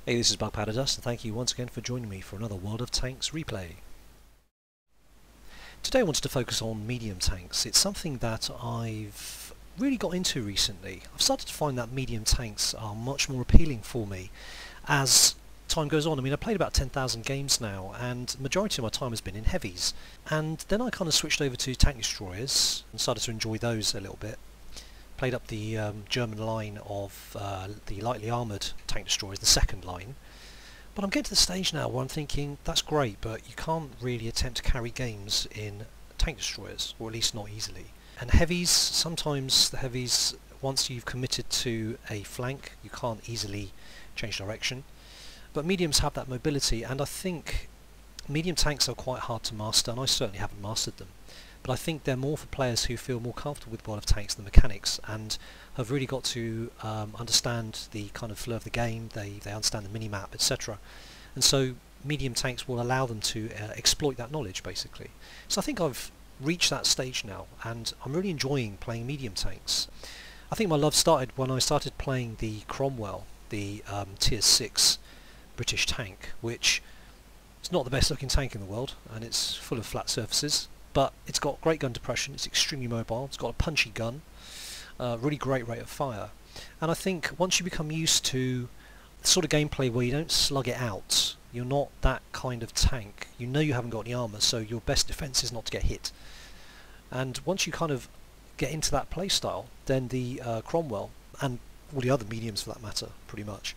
Hey, this is BugPowderDust, and thank you once again for joining me for another World of Tanks replay. Today I wanted to focus on medium tanks. It's something that I've really got into recently. I've started to find that medium tanks are much more appealing for me as time goes on. I mean, I've played about 10,000 games now, and the majority of my time has been in heavies. And then I kind of switched over to tank destroyers and started to enjoy those a little bit. Played up the German line of the lightly armoured tank destroyers, the second line. But I'm getting to the stage now where I'm thinking, that's great, but you can't really attempt to carry games in tank destroyers, or at least not easily. And heavies, sometimes the heavies, once you've committed to a flank, you can't easily change direction. But mediums have that mobility, and I think medium tanks are quite hard to master, and I certainly haven't mastered them. But I think they're more for players who feel more comfortable with World of Tanks than mechanics, and have really got to understand the kind of flow of the game. They understand the mini-map, etc. And so medium tanks will allow them to exploit that knowledge, basically. So I think I've reached that stage now, and I'm really enjoying playing medium tanks. I think my love started when I started playing the Cromwell, the Tier 6 British tank, which is not the best looking tank in the world, and it's full of flat surfaces. But it's got great gun depression, it's extremely mobile, it's got a punchy gun, really great rate of fire. And I think once you become used to the sort of gameplay where you don't slug it out, you're not that kind of tank, you know you haven't got any armour, so your best defence is not to get hit. And once you kind of get into that playstyle, then the Cromwell, and all the other mediums for that matter, pretty much,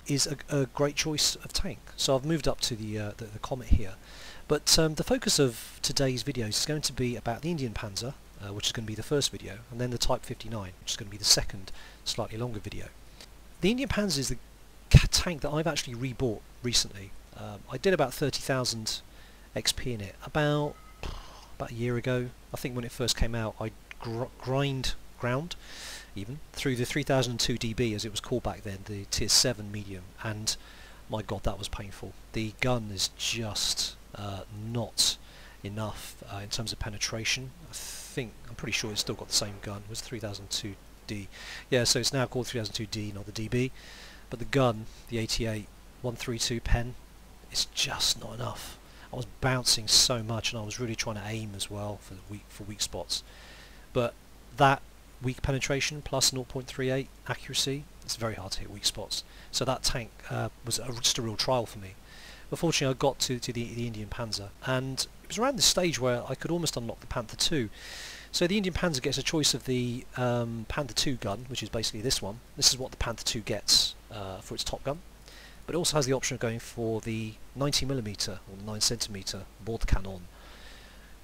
is a great choice of tank. So I've moved up to the Comet here. But the focus of today's videos is going to be about the Indien Panzer, which is going to be the first video, and then the Type59, which is going to be the second, slightly longer video. The Indien Panzer is the tank that I've actually rebought recently. I did about 30,000 XP in it about a year ago. I think when it first came out, I ground even through the 3002 DB, as it was called back then, the Tier 7 medium, and my god, that was painful. The gun is just not enough in terms of penetration. I'm pretty sure it's still got the same gun. It was 3002D. Yeah, so it's now called 3002D, not the DB. But the gun, the 88 132 pen, is just not enough. I was bouncing so much, and I was really trying to aim as well for weak spots. But that weak penetration plus 0.38 accuracy, it's very hard to hit weak spots. So that tank was just a real trial for me. But fortunately I got to the Indien Panzer, and it was around this stage where I could almost unlock the Panther II. So the Indien Panzer gets a choice of the Panther II gun, which is basically this one. This is what the Panther II gets for its top gun. But it also has the option of going for the 90mm or 9cm board cannon.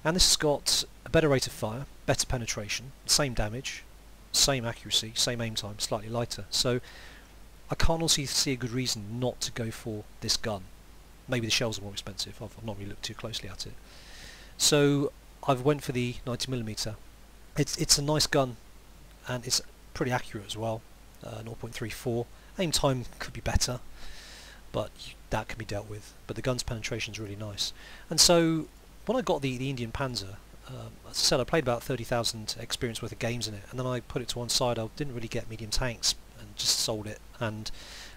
And this has got a better rate of fire, better penetration, same damage, same accuracy, same aim time, slightly lighter. So I can't also see a good reason not to go for this gun. Maybe the shells are more expensive, I've not really looked too closely at it. So I've went for the 90mm. It's a nice gun, and it's pretty accurate as well, 0.34. Aim time could be better, but that can be dealt with. But the gun's penetration is really nice. And so when I got the Indien Panzer, as I said, I played about 30,000 experience worth of games in it, and then I put it to one side. I didn't really get medium tanks and just sold it and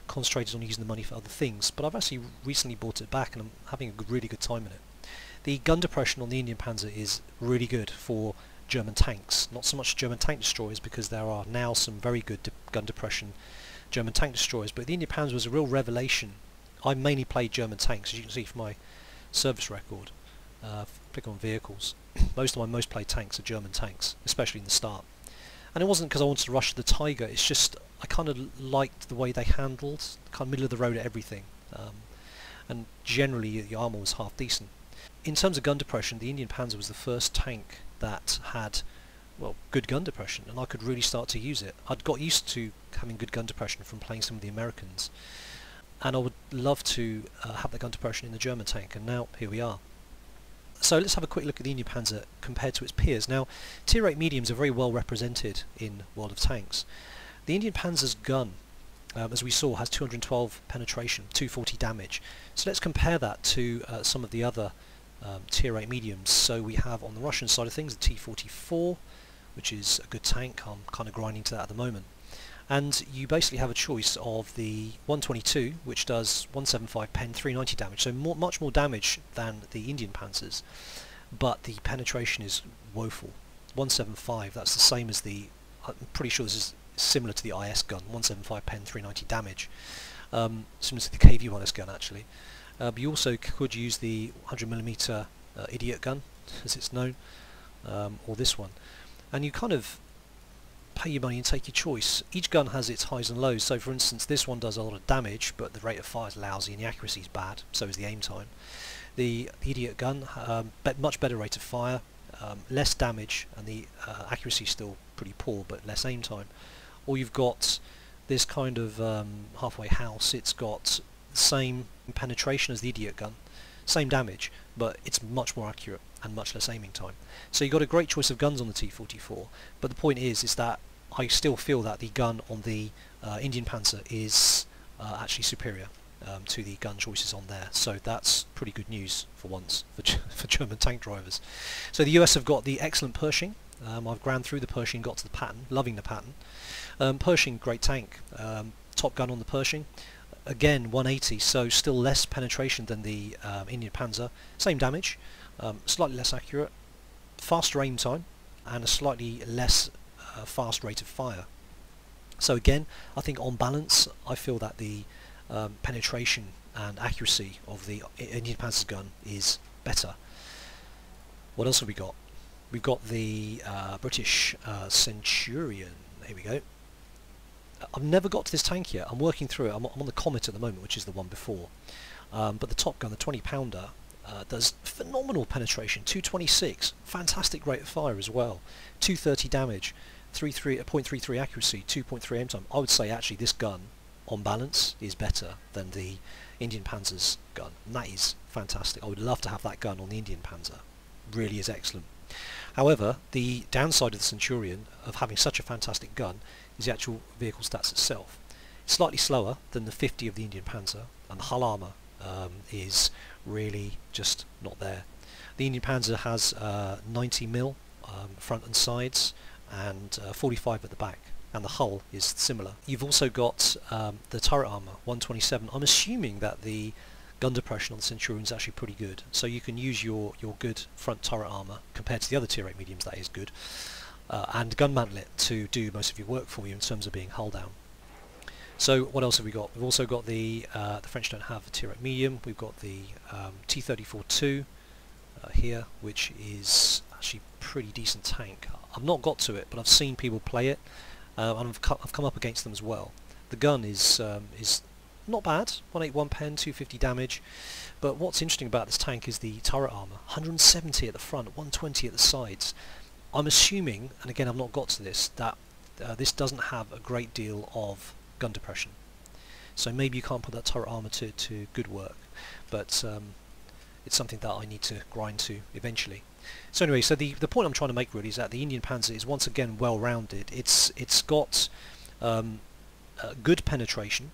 concentrated on using the money for other things. But I've actually recently bought it back, and I'm having a really good time in it. The gun depression on the Indien Panzer is really good for German tanks, not so much German tank destroyers, because there are now some very good gun depression German tank destroyers, but the Indien Panzer was a real revelation. I mainly played German tanks, as you can see from my service record. Click on vehicles. Most of my most played tanks are German tanks, especially in the start. And it wasn't because I wanted to rush the Tiger, it's just I kind of liked the way they handled, kind of middle of the road at everything. And generally the armour was half decent. In terms of gun depression, the Indien Panzer was the first tank that had, well, good gun depression, and I could really start to use it. I'd got used to having good gun depression from playing some of the Americans, and I would love to have that gun depression in the German tank, and now here we are. So let's have a quick look at the Indien Panzer compared to its peers. Now, Tier 8 mediums are very well represented in World of Tanks. The Indien Panzer's gun, as we saw, has 212 penetration, 240 damage. So let's compare that to some of the other Tier 8 mediums. So we have on the Russian side of things the T-44, which is a good tank. I'm kind of grinding to that at the moment. and you basically have a choice of the 122, which does 175 pen, 390 damage, so much more damage than the Indian Panzers, but the penetration is woeful. 175, that's the same as the, I'm pretty sure this is similar to the IS gun, 175 pen, 390 damage, similar to the KV-1S gun actually. But you also could use the 100mm idiot gun, as it's known, or this one, and you kind of pay your money and take your choice. Each gun has its highs and lows, so for instance this one does a lot of damage but the rate of fire is lousy and the accuracy is bad, so is the aim time. The idiot gun, much better rate of fire, less damage, and the accuracy is still pretty poor but less aim time. Or you've got this kind of halfway house. It's got the same penetration as the idiot gun, same damage, but it's much more accurate and much less aiming time. So you've got a great choice of guns on the T44, but the point is that I still feel that the gun on the Indian Panzer is actually superior to the gun choices on there. So that's pretty good news for once for German tank drivers. So the US have got the excellent Pershing. I've ground through the Pershing, got to the pattern, loving the pattern. Pershing, great tank. Top gun on the Pershing. Again, 180, so still less penetration than the Indian Panzer. Same damage, slightly less accurate, faster aim time, and a slightly less fast rate of fire. So again, I think on balance, I feel that the penetration and accuracy of the Indian Panzer gun is better. What else have we got? We've got the British Centurion. Here we go. I've never got to this tank yet. I'm working through it. I'm on the Comet at the moment, which is the one before. But the Top Gun, the 20-pounder, does phenomenal penetration. 226, fantastic rate of fire as well. 230 damage, 0.33 accuracy, 2.3 aim time. I would say actually this gun, on balance, is better than the Indian Panzer's gun. And that is fantastic. I would love to have that gun on the Indian Panzer. Really is excellent. However, the downside of the Centurion of having such a fantastic gun is the actual vehicle stats itself. It's slightly slower than the 50 of the Indian Panzer, and the hull armour is really just not there. The Indian Panzer has 90mm front and sides, and 45 at the back, and the hull is similar. You've also got the turret armour, 127. I'm assuming that the gun depression on the Centurion is actually pretty good, so you can use your good front turret armour compared to the other tier 8 mediums, that is good, and gun mantle it to do most of your work for you in terms of being hull down. So what else have we got? We've also got the French don't have a tier 8 medium. We've got the T-34-2 here, which is actually a pretty decent tank. I've not got to it, but I've seen people play it, and I've come up against them as well. The gun is not bad, 181 pen, 250 damage, but what's interesting about this tank is the turret armour, 170 at the front, 120 at the sides. I'm assuming, and again I've not got to this, that this doesn't have a great deal of gun depression. So maybe you can't put that turret armour to good work, but it's something that I need to grind to eventually. So anyway, so the point I'm trying to make really is that the Indian Panzer is once again well rounded. It's got good penetration,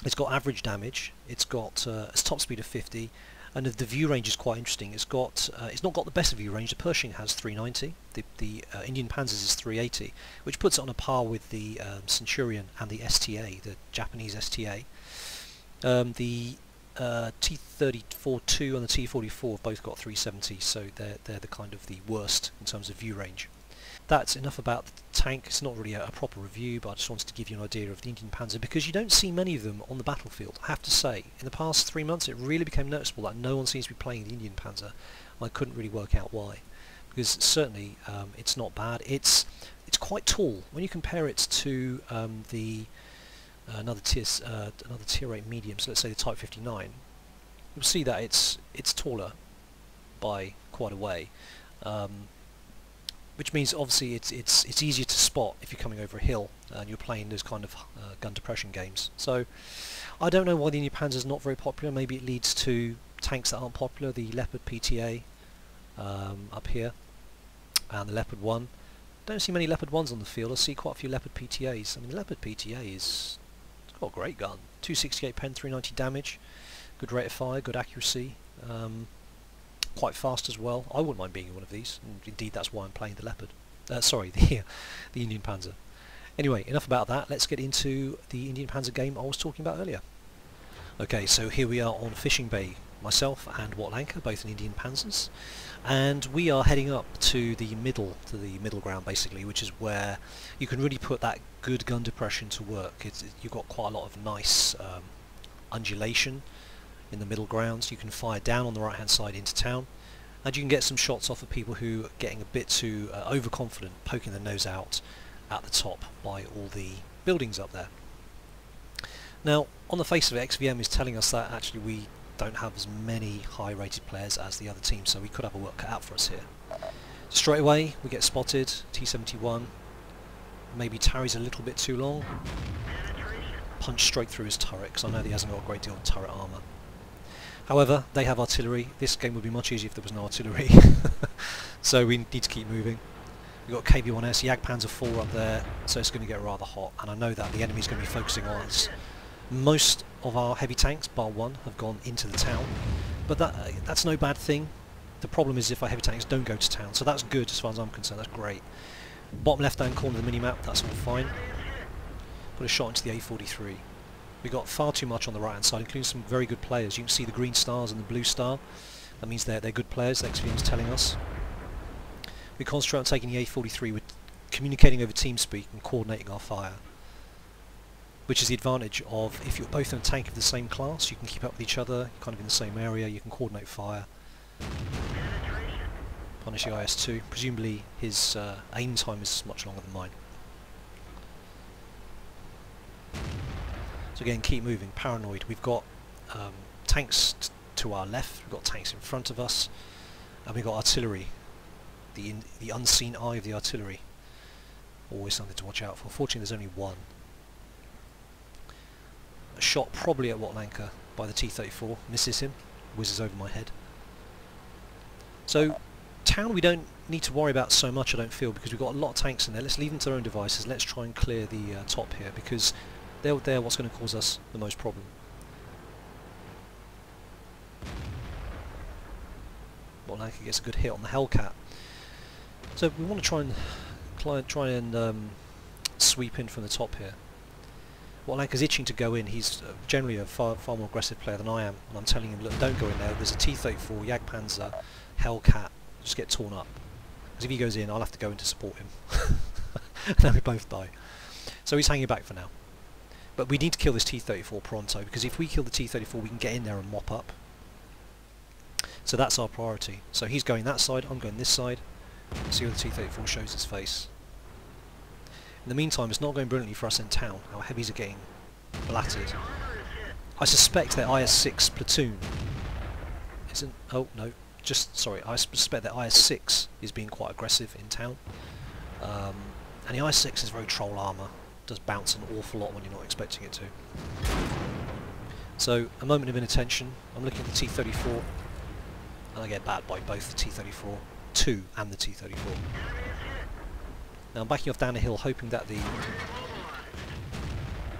it's got average damage, it's got a top speed of 50, and the view range is quite interesting. It's not got the best view range. The Pershing has 390, the Indian Panzer's is 380, which puts it on a par with the Centurion and the STA, the Japanese STA. The T-34-2 and the T-44 have both got 370, so they're the kind of the worst in terms of view range. That's enough about the tank. It's not really a proper review, but I just wanted to give you an idea of the Indian Panzer, because you don't see many of them on the battlefield. I have to say, in the past 3 months it really became noticeable that no one seems to be playing the Indian Panzer. I couldn't really work out why, because certainly it's not bad. It's quite tall when you compare it to another tier 8 medium, so let's say the Type 59. You'll see that it's taller by quite a way. Which means obviously it's easier to spot if you're coming over a hill and you're playing those kind of gun depression games. So I don't know why the Indian Panzer is not very popular. Maybe it leads to tanks that aren't popular. The Leopard PTA up here, and the Leopard 1. Don't see many Leopard 1s on the field. I see quite a few Leopard PTAs. I mean, the Leopard PTA it's got a great gun. 268 pen, 390 damage, good rate of fire, good accuracy. Quite fast as well. I wouldn't mind being in one of these, and indeed that's why I'm playing the Leopard. Sorry, the Indian Panzer. Anyway, enough about that. Let's get into the Indian Panzer game I was talking about earlier. Okay, so here we are on Fishing Bay, myself and Watlanka, both in Indian Panzers, and we are heading up to the middle ground basically, which is where you can really put that good gun depression to work. You've got quite a lot of nice undulation in the middle grounds. You can fire down on the right hand side into town, and you can get some shots off of people who are getting a bit too overconfident, poking their nose out at the top by all the buildings up there. Now, on the face of it, XVM is telling us that actually we don't have as many high-rated players as the other team, so we could have a work cut out for us here. Straight away, we get spotted, T-71, maybe tarries a little bit too long, punch straight through his turret, because I know that he hasn't got a great deal of turret armour. However, they have artillery. This game would be much easier if there was no artillery, so we need to keep moving. We've got KV-1S, Jagdpanzer 4 up there, so it's going to get rather hot, and I know that the enemy's going to be focusing on us. Most of our heavy tanks, bar one, have gone into the town, but that's no bad thing. The problem is if our heavy tanks don't go to town, so that's good as far as I'm concerned, that's great. Bottom left-hand corner of the minimap, that's all fine. Put a shot into the A43. We got far too much on the right-hand side, including some very good players. You can see the green stars and the blue star. That means they're good players, the XVM is telling us. We concentrate on taking the A43 with communicating over TeamSpeak and coordinating our fire, which is the advantage of if you're both in a tank of the same class, you can keep up with each other, you're kind of in the same area, you can coordinate fire. Punish the IS-2, presumably his aim time is much longer than mine. So again, keep moving, paranoid. We've got tanks to our left, we've got tanks in front of us, and we've got artillery. The unseen eye of the artillery. Always something to watch out for. Fortunately there's only one. A shot probably at Watlanka by the T-34, misses him, whizzes over my head. So town we don't need to worry about so much, I don't feel, because we've got a lot of tanks in there. Let's leave them to their own devices. Let's try and clear the top here, because they're what's going to cause us the most problem. Watlanka gets a good hit on the Hellcat. So we want to try and sweep in from the top here. Watlanka's itching to go in. He's generally a far more aggressive player than I am, and I'm telling him, look, don't go in there. There's a T-34, Jagdpanzer, Hellcat, just get torn up. Because if he goes in, I'll have to go in to support him. And then we both die. So he's hanging back for now. But we need to kill this T-34 pronto, because if we kill the T-34 we can get in there and mop up. So that's our priority. So he's going that side, I'm going this side. See where the T-34 shows his face. In the meantime, it's not going brilliantly for us in town. Our heavies are getting blattered. I suspect their IS-6 platoon isn't... Oh, no. Sorry, I suspect that IS-6 is being quite aggressive in town. And the IS-6 is very troll armour. Does bounce an awful lot when you're not expecting it to. So, a moment of inattention. I'm looking at the T-34, and I get battered by both the T-34 2 and the T-34. Now I'm backing off down a hill, hoping that the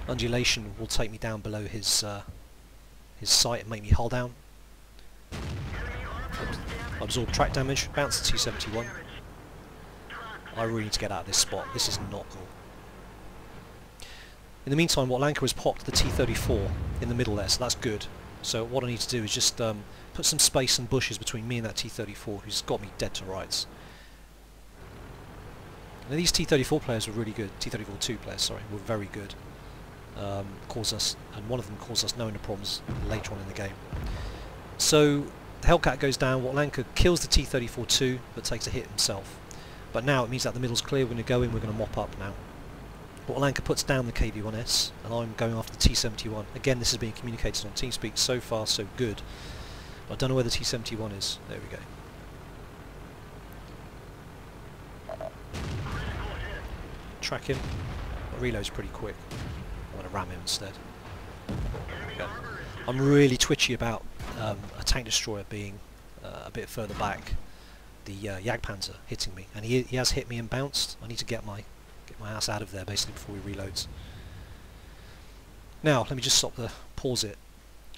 undulation will take me down below his sight and make me hull down. Absorb track damage, bounce the T-71. I really need to get out of this spot. This is not cool. In the meantime, Watlanka has popped the T-34 in the middle there, so that's good. So what I need to do is just put some space and bushes between me and that T-34, who's got me dead to rights. Now these T-34 players were really good. T-34-2 players, sorry, were very good. And one of them caused us no end of problems later on in the game. So the Hellcat goes down. Watlanka kills the T-34-2, but takes a hit himself. But now it means that the middle's clear. We're going to go in. We're going to mop up now. Watlanka puts down the KV-1S, and I'm going after the T-71. Again, this is being communicated on TeamSpeak. So far, so good. But I don't know where the T-71 is. There we go. Track him. My reload's pretty quick. I'm going to ram him instead. Okay. I'm really twitchy about a tank destroyer being a bit further back. The Jagdpanzer hitting me, and he has hit me and bounced. I need to get my ass out of there basically before he reloads. Now let me just pause it.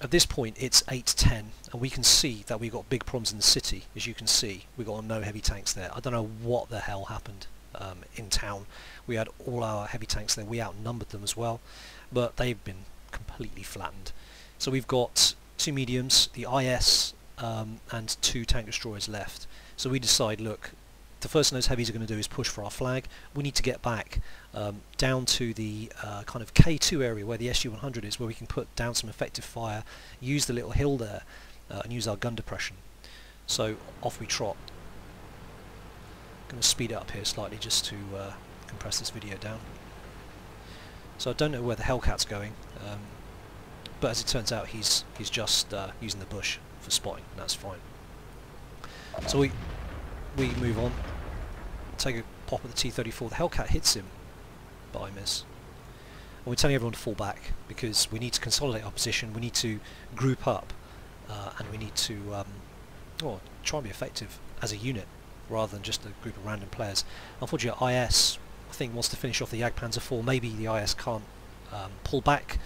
At this point it's 8-10, and we can see that we've got big problems in the city. As you can see, we've got no heavy tanks there. I don't know what the hell happened. in town. We had all our heavy tanks there. We outnumbered them as well, but they've been completely flattened. So we've got 2 mediums, the IS, and 2 tank destroyers left. So we decide, look, the first thing those heavies are going to do is push for our flag. We need to get back down to the kind of K2 area where the SU-100 is, where we can put down some effective fire, use the little hill there, and use our gun depression. So off we trot. I'm going to speed it up here slightly just to compress this video down. So I don't know where the Hellcat's going, but as it turns out he's just using the bush for spotting, and that's fine. So we move on, take a pop at the T-34. The Hellcat hits him, but I miss. And we're telling everyone to fall back because we need to consolidate our position, we need to group up, and we need to try and be effective as a unit rather than just a group of random players. Unfortunately, IS, I think, wants to finish off the Jagdpanzer 4. Maybe the IS can't pull back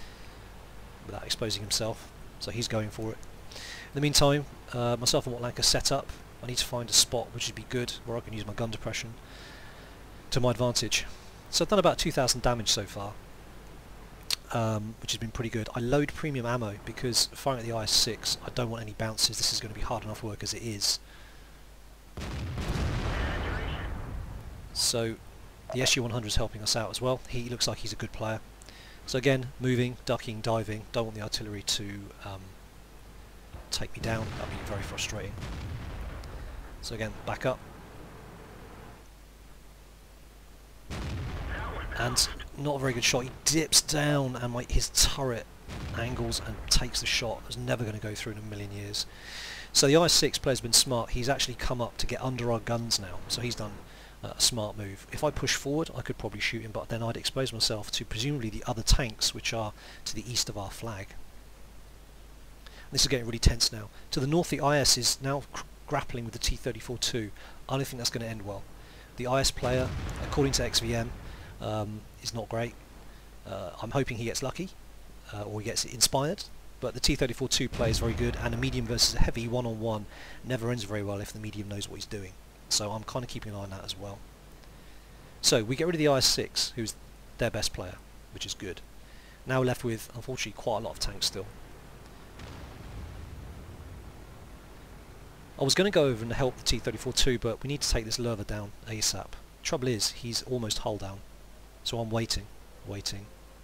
without exposing himself, so he's going for it. In the meantime, myself and Watlanka set up. I need to find a spot which would be good where I can use my gun depression to my advantage. So I've done about 2,000 damage so far, which has been pretty good. I load premium ammo because firing at the IS-6, I don't want any bounces. This is going to be hard enough work as it is. So the SU-100 is helping us out as well. He looks like he's a good player. So again, moving, ducking, diving. Don't want the artillery to take me down. That would be very frustrating. So again, back up. And not a very good shot. He dips down and his turret angles and takes the shot. It's never going to go through in a million years. So the IS-6 player's been smart. He's actually come up to get under our guns now. So he's done a smart move. If I push forward, I could probably shoot him, but then I'd expose myself to presumably the other tanks which are to the east of our flag. This is getting really tense now. To the north, the IS is now grappling with the T-34-2. I don't think that's going to end well. The IS player, according to XVM, is not great. I'm hoping he gets lucky, or he gets inspired, but the T-34-2 player is very good, and a medium versus a heavy one-on-one never ends very well if the medium knows what he's doing. So I'm kind of keeping an eye on that as well. So we get rid of the IS-6, who's their best player, which is good. Now we're left with, unfortunately, quite a lot of tanks still. I was going to go over and help the T-34-2, but we need to take this Lerva down ASAP. Trouble is, he's almost hull down. So I'm waiting.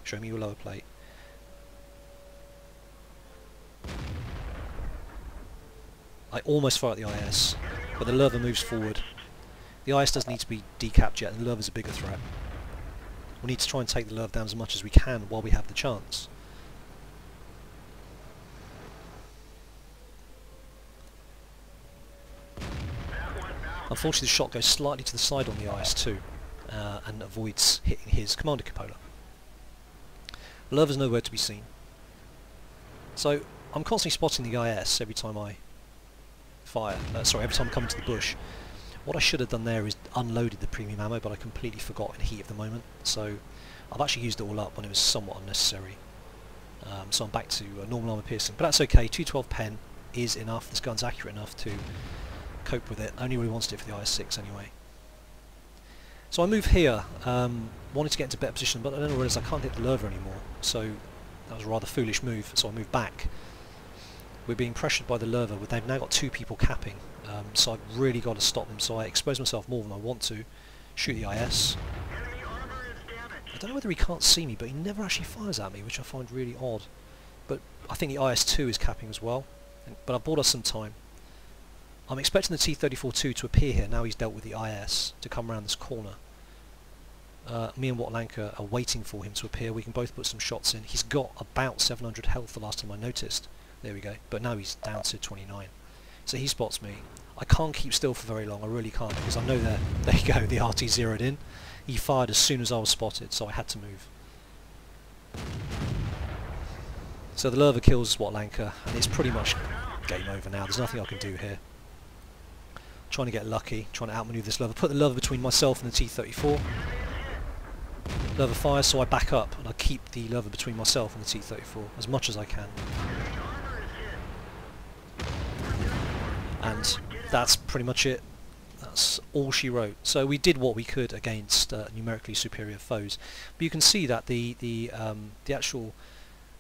Show me your lower plate. I almost fire at the IS, but the Lerva moves forward. The IS doesn't need to be decapped yet, and the Lerva's a bigger threat. We need to try and take the Lerva down as much as we can while we have the chance. Unfortunately, the shot goes slightly to the side on the IS-2 and avoids hitting his commander cupola. Lerva's nowhere to be seen. So I'm constantly spotting the IS every time I fire. Every time I come into the bush. What I should have done there is unloaded the premium ammo, but I completely forgot in the heat of the moment. So I've actually used it all up when it was somewhat unnecessary. So I'm back to normal armor piercing, but that's okay. 212 pen is enough. This gun's accurate enough to cope with it. I only really wanted it for the IS-6 anyway. So I move here, wanted to get into better position, but I then realised I can't hit the Lerva anymore. So that was a rather foolish move. So I moved back. We're being pressured by the Lerva. They've now got 2 people capping, so I've really got to stop them. So I expose myself more than I want to. Shoot the IS. I don't know whether he can't see me, but he never actually fires at me, which I find really odd. But I think the IS-2 is capping as well. But I've bought us some time. I'm expecting the T-34-2 to appear here now he's dealt with the IS, to come around this corner. Me and Watlanka are waiting for him to appear. We can both put some shots in. He's got about 700 health the last time I noticed. There we go. But now he's down to 29. So he spots me. I can't keep still for very long. I really can't, because I know there you go, the RT zeroed in. He fired as soon as I was spotted, so I had to move. So the Lerva kills Watlanka, and it's pretty much game over now. There's nothing I can do here. Trying to get lucky, trying to outmaneuver this Lerva. Put the Lerva between myself and the T-34. Lerva fires, so I back up, and I keep the Lerva between myself and the T-34 as much as I can. And that's pretty much it. That's all she wrote. So we did what we could against numerically superior foes, but you can see that the actual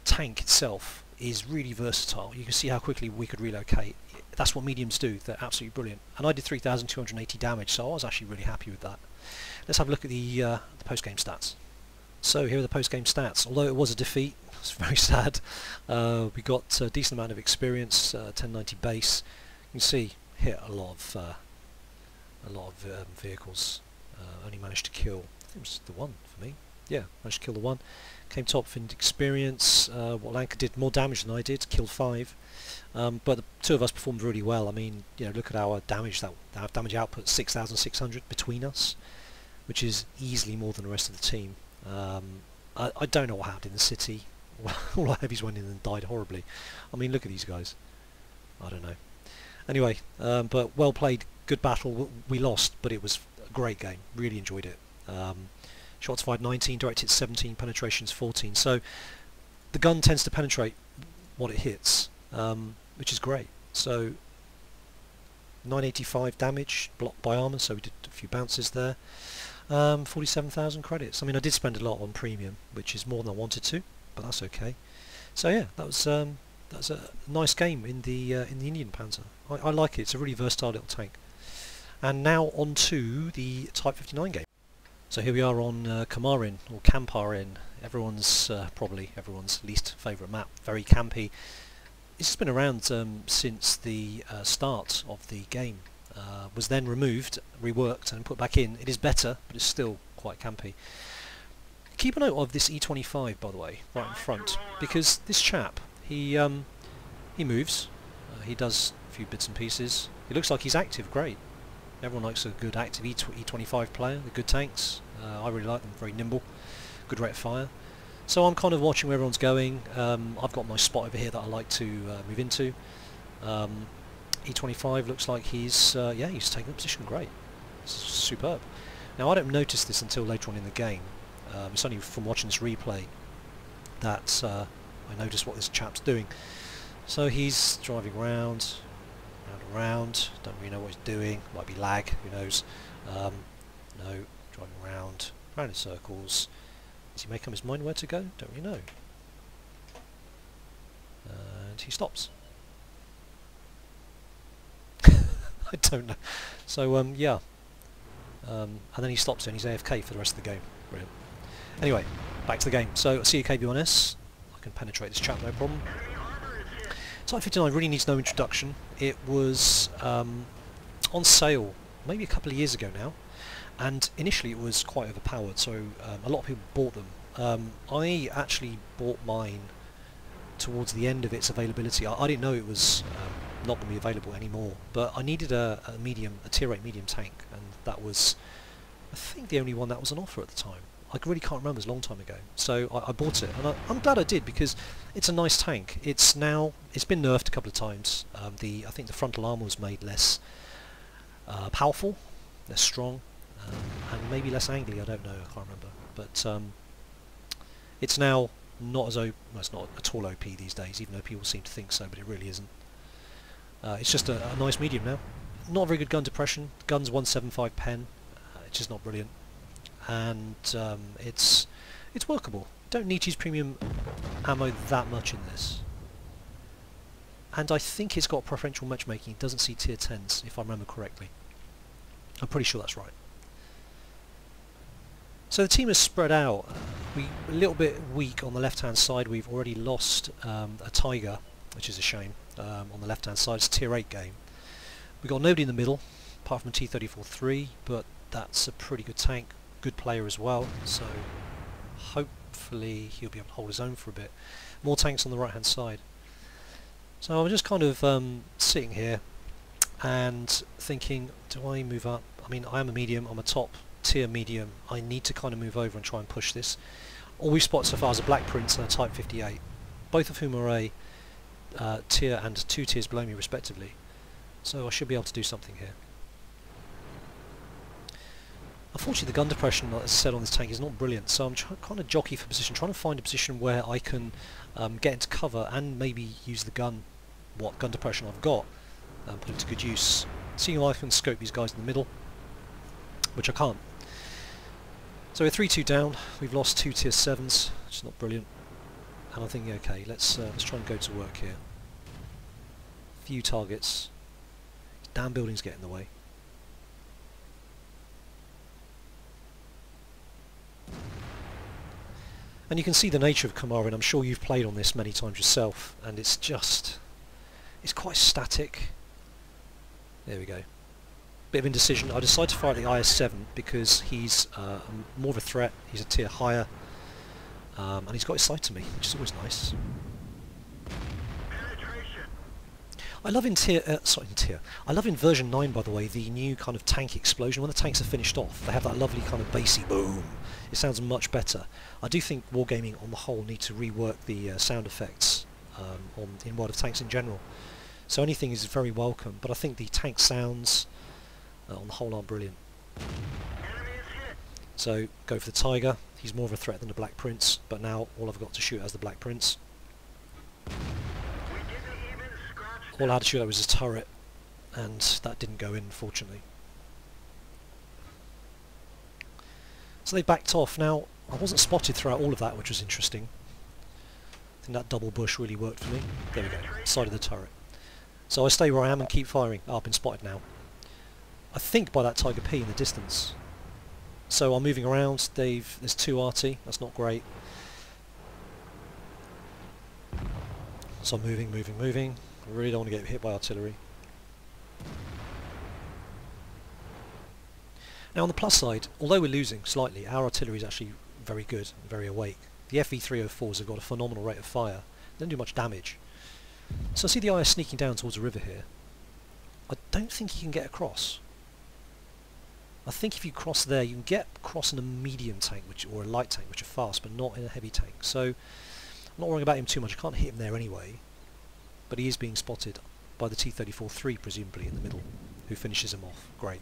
tank itself is really versatile. You can see how quickly we could relocate. That's what mediums do. They're absolutely brilliant. And I did 3,280 damage, so I was actually really happy with that. Let's have a look at the post-game stats. So here are the post-game stats. Although it was a defeat, it's very sad. We got a decent amount of experience, 1090 base. You can see hit a lot of vehicles. Only managed to kill, I think it was the one for me. Yeah, managed to kill the one. Came top in experience. Lanka did more damage than I did, killed 5. But the two of us performed really well. I mean, you know, look at our damage. Our damage output 6,600 between us, which is easily more than the rest of the team. I don't know what happened in the city. All our heavies went in and died horribly. I mean, look at these guys. I don't know. Anyway, but well played, good battle. We lost, but it was a great game. Really enjoyed it. Shots fired 19, direct hits 17, penetrations 14. So the gun tends to penetrate what it hits, which is great. So 985 damage, blocked by armor, so we did a few bounces there. 47,000 credits. I mean, I did spend a lot on premium, which is more than I wanted to, but that's okay. So yeah, that was a nice game in the Indien Panzer. I like it. It's a really versatile little tank. And now on to the Type 59 game. So here we are on Kamarin, or Kamparin, probably everyone's least favourite map. Very campy. It's been around since the start of the game. Was then removed, reworked and put back in. It is better, but it's still quite campy. Keep a note of this E25, by the way, right in front, because this chap, he moves, he does a few bits and pieces. He looks like he's active, great. Everyone likes a good active E25 player, the good tanks. I really like them, very nimble, good rate of fire. So I'm kind of watching where everyone's going. I've got my spot over here that I like to move into. E25 looks like he's taking a position, great. It's superb. Now I don't notice this until later on in the game. It's only from watching this replay that I notice what this chap's doing. So he's driving around, don't really know what he's doing, might be lag, who knows. No, driving around in circles. Is he making up his mind where to go? Don't really know. And he stops. I don't know. So yeah. And then he stops and he's AFK for the rest of the game. Brilliant. Anyway, back to the game. So CAKB1S, I can penetrate this chap no problem. Type 59 really needs no introduction. It was on sale maybe a couple of years ago now, and initially it was quite overpowered, so a lot of people bought them. I actually bought mine towards the end of its availability. I didn't know it was not going to be available anymore, but I needed a tier 8 medium tank, and that was, I think, the only one that was on offer at the time. I really can't remember, it was a long time ago. So I bought it, and I'm glad I did, because it's a nice tank. It's been nerfed a couple of times. I think the frontal armour was made less powerful, less strong, and maybe less angly, I don't know, I can't remember. But it's now not it's not at all OP these days, even though people seem to think so, but it really isn't. It's just a nice medium now. Not very good gun depression. The gun's 175 pen. It's just not brilliant. And it's workable. Don't need to use premium ammo that much in this. And I think it's got preferential matchmaking. It doesn't see tier 10s, if I remember correctly. I'm pretty sure that's right. So the team is spread out. We're a little bit weak on the left-hand side. We've already lost a Tiger, which is a shame. On the left-hand side, it's a tier 8 game. We've got nobody in the middle, apart from a T-34-3, but that's a pretty good tank. Good player as well, so hopefully he'll be able to hold his own for a bit. More tanks on the right hand side. So I'm just kind of sitting here and thinking, do I move up? I mean, I am a medium, I'm a top tier medium. I need to kind of move over and try and push this. All we've spotted so far is a Black Prince and a Type 58, both of whom are a tier and 2 tiers below me respectively. So I should be able to do something here. Unfortunately, the gun depression, as I said, on this tank is not brilliant, so I'm kind of jockey for position, trying to find a position where I can get into cover and maybe use the gun, what gun depression I've got, and put it to good use. Seeing if I can scope these guys in the middle, which I can't. So we're 3-2 down. We've lost 2 tier 7s, which is not brilliant. And I'm thinking, okay, let's try and go to work here. Few targets. Damn buildings get in the way. And you can see the nature of Kamarin. I'm sure you've played on this many times yourself, and it's quite static. There we go. Bit of indecision. I decided to fire at the IS-7 because he's more of a threat. He's a tier higher, and he's got his sight to me, which is always nice. I love I love in version 9, by the way, the new kind of tank explosion. When the tanks are finished off, they have that lovely kind of bassy boom. It sounds much better. I do think Wargaming on the whole need to rework the sound effects in World of Tanks in general. So anything is very welcome, but I think the tank sounds on the whole aren't brilliant. So go for the Tiger. He's more of a threat than the Black Prince, but now all I've got to shoot as the Black Prince. All I had to shoot at was his turret, and that didn't go in, unfortunately. So they backed off. Now, I wasn't spotted throughout all of that, which was interesting. I think that double bush really worked for me. There we go, side of the turret. So I stay where I am and keep firing. Oh, I've been spotted now. I think by that Tiger P in the distance. So I'm moving around. There's 2 RT. That's not great. So I'm moving. I really don't want to get hit by artillery. Now on the plus side, although we're losing slightly, our artillery is actually very good and very awake. The FV304s have got a phenomenal rate of fire. They don't do much damage. So I see the IS sneaking down towards the river here. I don't think he can get across. I think if you cross there, you can get across in a medium tank or a light tank, which are fast, but not in a heavy tank. So I'm not worrying about him too much. I can't hit him there anyway. But he is being spotted by the T-34-3, presumably, in the middle, who finishes him off. Great.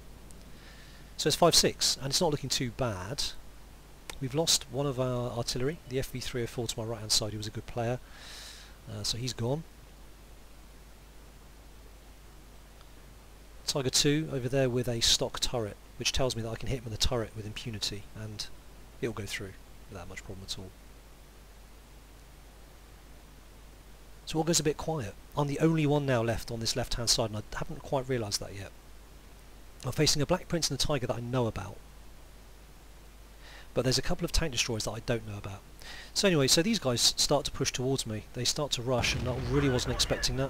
So it's 5-6, and it's not looking too bad. We've lost one of our artillery, the FV304 to my right-hand side, who was a good player. So he's gone. Tiger 2 over there with a stock turret, which tells me that I can hit him with a turret with impunity, and it'll go through without much problem at all. So all goes a bit quiet. I'm the only one now left on this left-hand side, and I haven't quite realised that yet. I'm facing a Black Prince and a Tiger that I know about, but there's a couple of tank destroyers that I don't know about. So anyway, so these guys start to push towards me. They start to rush, and I really wasn't expecting that.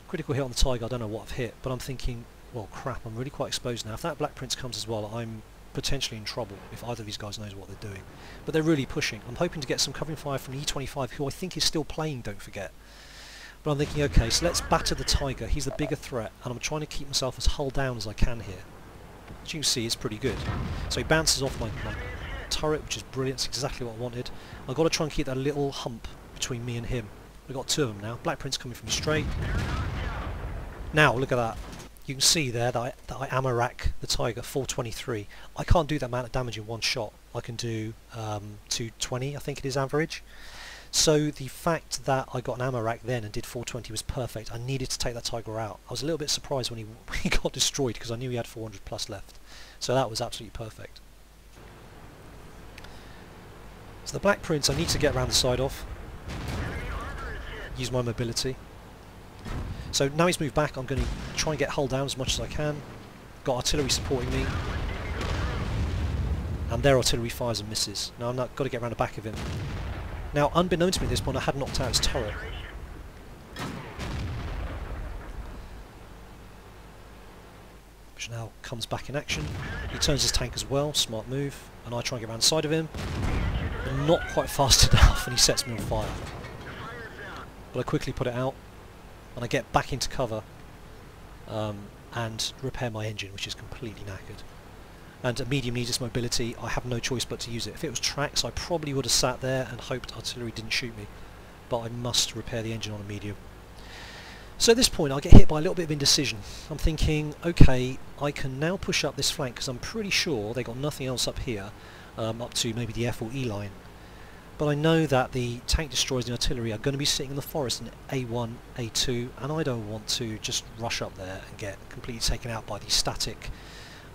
Critical hit on the Tiger. I don't know what I've hit, but I'm thinking, well, crap, I'm really quite exposed now. If that Black Prince comes as well, I'm potentially in trouble if either of these guys knows what they're doing. But they're really pushing. I'm hoping to get some covering fire from the E25, who I think is still playing, don't forget. But I'm thinking, okay, so let's batter the Tiger. He's the bigger threat, and I'm trying to keep myself as hull down as I can here. As you can see, it's pretty good. So he bounces off my turret, which is brilliant. It's exactly what I wanted. I've got to try and keep that little hump between me and him. We've got 2 of them now. Black Prince coming from straight. Now, look at that. You can see there that I ammo rack the Tiger 423. I can't do that amount of damage in one shot. I can do 220, I think it is average. So the fact that I got an ammo rack then and did 420 was perfect. I needed to take that Tiger out. I was a little bit surprised when he got destroyed because I knew he had 400 plus left. So that was absolutely perfect. So the Black Prince, I need to get around the side off. Use my mobility. So now he's moved back, I'm going to try and get hull down as much as I can. Got artillery supporting me. And their artillery fires and misses. Now I've got to get around the back of him. Now, unbeknown to me at this point, I had knocked out his turret. Which now comes back in action. He turns his tank as well, smart move. And I try and get around the side of him. But not quite fast enough, and he sets me on fire. But I quickly put it out. And I get back into cover and repair my engine, which is completely knackered. And a medium needs its mobility. I have no choice but to use it. If it was tracks, I probably would have sat there and hoped artillery didn't shoot me. But I must repair the engine on a medium. So at this point I get hit by a little bit of indecision. I'm thinking, okay, I can now push up this flank because I'm pretty sure they got nothing else up here, up to maybe the F or E line. But I know that the tank destroyers and the artillery are going to be sitting in the forest in A1, A2, and I don't want to just rush up there and get completely taken out by these static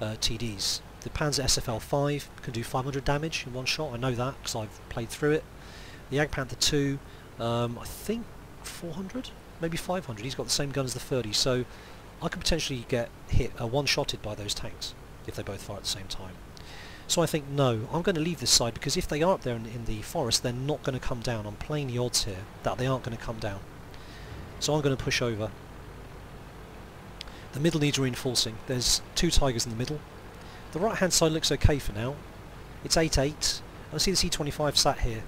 TDs. The Panzer SFL-5 can do 500 damage in one shot, I know that because I've played through it. The Panther 2, I think 400, maybe 500, he's got the same gun as the 30, so I could potentially get hit, one-shotted by those tanks if they both fire at the same time. So I think, no, I'm going to leave this side because if they are up there in the forest, they're not going to come down. I'm playing the odds here that they aren't going to come down. So I'm going to push over. The middle needs reinforcing. There's 2 Tigers in the middle. The right hand side looks okay for now. It's 8-8. And I see the C-25 sat here.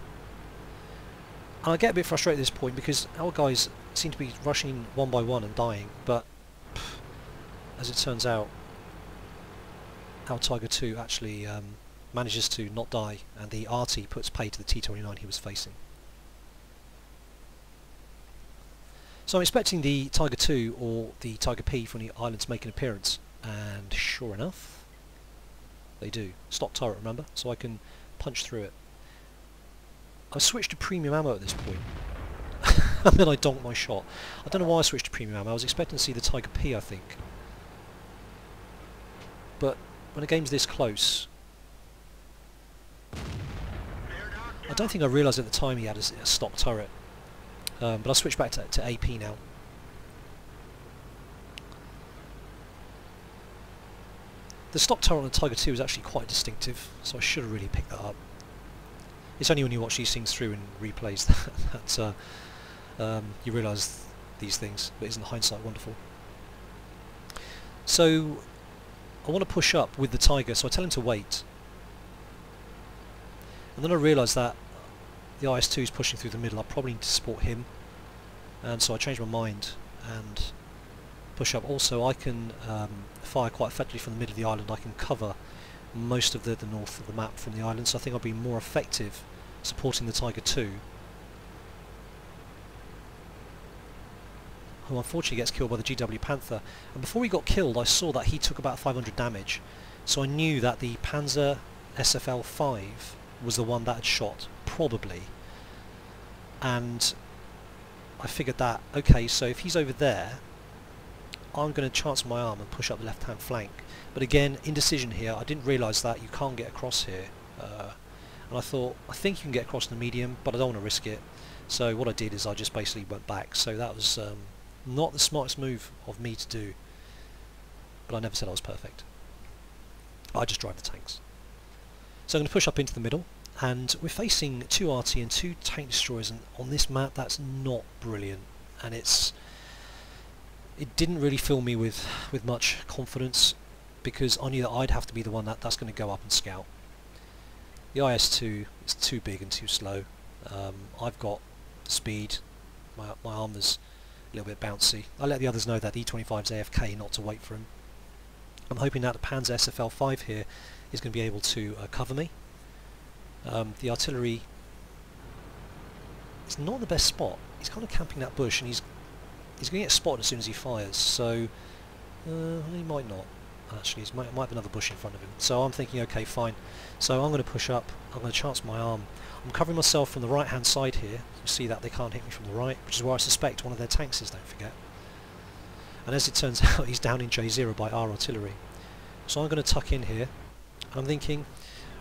And I get a bit frustrated at this point because our guys seem to be rushing one by one and dying, but as it turns out, our Tiger 2 actually manages to not die, and the RT puts pay to the T-29 he was facing. So I'm expecting the Tiger 2 or the Tiger P from the island to make an appearance, and sure enough, they do. Stock turret, remember? So I can punch through it. I switched to premium ammo at this point, and then I donked my shot. I don't know why I switched to premium ammo. I was expecting to see the Tiger P, I think. But when a game's this close, I don't think I realised at the time he had a stock turret, but I'll switch back to AP now. The stock turret on the Tiger 2 is actually quite distinctive, so I should have really picked that up. It's only when you watch these things through in replays that you realise these things, but isn't hindsight wonderful? So I want to push up with the Tiger, so I tell him to wait. And then I realise that the IS-2 is pushing through the middle. I probably need to support him, and so I change my mind and push up. Also, I can fire quite effectively from the middle of the island. I can cover most of the north of the map from the island, so I think I'll be more effective supporting the Tiger 2, who unfortunately gets killed by the GW Panther. And before he got killed, I saw that he took about 500 damage, so I knew that the Panzer SFL-5 was the one that had shot, probably. And I figured that, okay, so if he's over there, I'm going to chance my arm and push up the left-hand flank. But again, indecision here. I didn't realise that you can't get across here. And I thought, I think you can get across in the medium, but I don't want to risk it. So what I did is I just basically went back. So that was not the smartest move of me to do, but I never said I was perfect. I just drive the tanks. So I'm going to push up into the middle, and we're facing 2 RT and 2 tank destroyers, and on this map that's not brilliant, and it didn't really fill me with much confidence, because I knew that I'd have to be the one that's going to go up and scout. The IS-2 is too big and too slow. I've got speed, my armour's a little bit bouncy. I let the others know that the E-25's AFK, not to wait for him. I'm hoping that the Panzer SFL-5 here is going to be able to cover me. The artillery is not the best spot. He's kind of camping that bush, and he's going to get spotted as soon as he fires, so he might not. Actually, he might have another bush in front of him. So I'm thinking, okay, fine. So I'm going to push up. I'm going to chance my arm. I'm covering myself from the right-hand side here. You see that they can't hit me from the right, which is where I suspect one of their tanks is, don't forget. And as it turns out, he's down in J0 by our artillery. So I'm going to tuck in here. I'm thinking,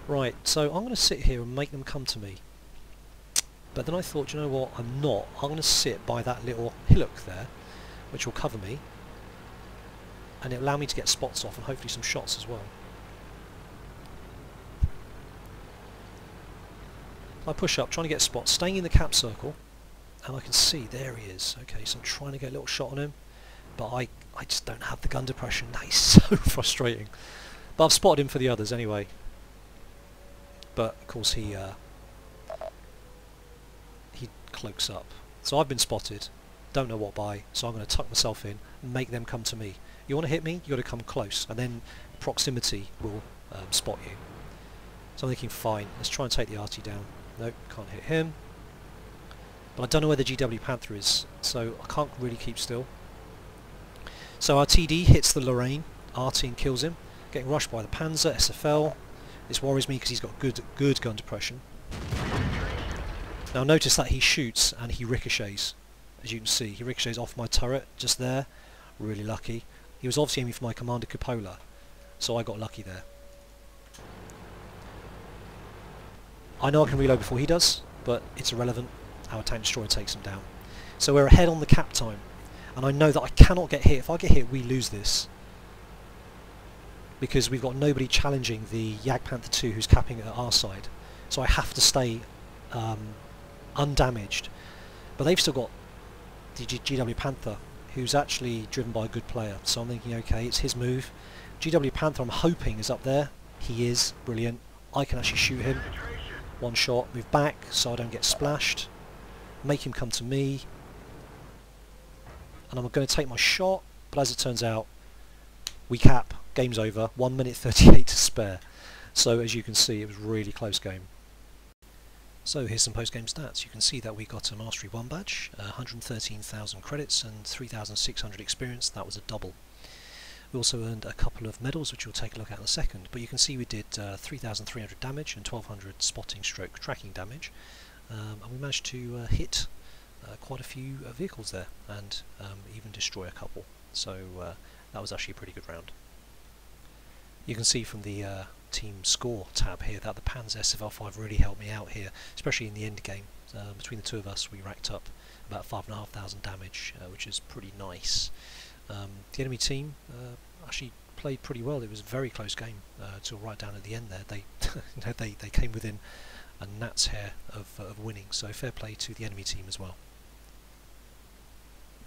right, so I'm going to sit here and make them come to me. But then I thought, you know what, I'm not. I'm going to sit by that little hillock there, which will cover me, and it'll allow me to get spots off and hopefully some shots as well. I push up, trying to get spots, staying in the cap circle, and I can see, there he is. Okay, so I'm trying to get a little shot on him, but I just don't have the gun depression. That is so frustrating. But I've spotted him for the others anyway. But of course he cloaks up. So I've been spotted, don't know what by, so I'm going to tuck myself in and make them come to me. You want to hit me, you got to come close, and then proximity will spot you. So I'm thinking, fine, let's try and take the RT down. Nope, can't hit him. But I don't know where the GW Panther is, so I can't really keep still. So our TD hits the Lorraine, RT, and kills him, getting rushed by the Panzer SFL. This worries me because he's got good gun depression. Now notice that he shoots and he ricochets. As you can see, he ricochets off my turret just there. Really lucky. He was obviously aiming for my commander cupola, so I got lucky there. I know I can reload before he does, but it's irrelevant. Our tank destroyer takes him down. So we're ahead on the cap time, and I know that I cannot get hit. If I get hit, we lose this, because we've got nobody challenging the Jagdpanther 2 who's capping at our side. So I have to stay undamaged. But they've still got the GW Panther, who's actually driven by a good player. So I'm thinking, okay, it's his move. GW Panther, I'm hoping, is up there. He is. Brilliant. I can actually shoot him. One shot, move back so I don't get splashed. Make him come to me. And I'm going to take my shot, but as it turns out, we cap. Game's over. 1 minute 38 to spare. So as you can see, it was a really close game. So here's some post-game stats. You can see that we got a Mastery 1 badge, 113,000 credits and 3,600 experience. That was a double. We also earned a couple of medals, which we'll take a look at in a second. But you can see we did 3,300 damage and 1,200 spotting stroke tracking damage. And we managed to hit quite a few vehicles there, and even destroy a couple. So that was actually a pretty good round. You can see from the team score tab here that the Panzer SFL5 really helped me out here, especially in the end game. Between the two of us, we racked up about 5,500 damage, which is pretty nice. The enemy team actually played pretty well. It was a very close game till right down at the end there. They came within a gnat's hair of winning, so fair play to the enemy team as well.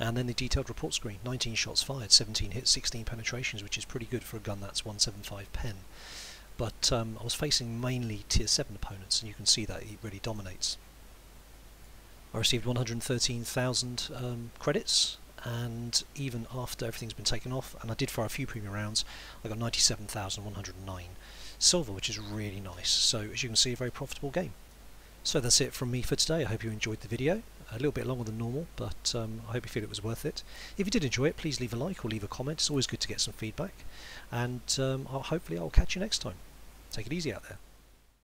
And then the detailed report screen, 19 shots fired, 17 hits, 16 penetrations, which is pretty good for a gun that's 175 pen. But I was facing mainly tier 7 opponents, and you can see that he really dominates. I received 113,000 credits, and even after everything's been taken off, and I did fire a few premium rounds, I got 97,109 silver, which is really nice. So as you can see, a very profitable game. So that's it from me for today. I hope you enjoyed the video. A little bit longer than normal, but I hope you feel it was worth it. If you did enjoy it, please leave a like or leave a comment. It's always good to get some feedback, and hopefully I'll catch you next time. Take it easy out there.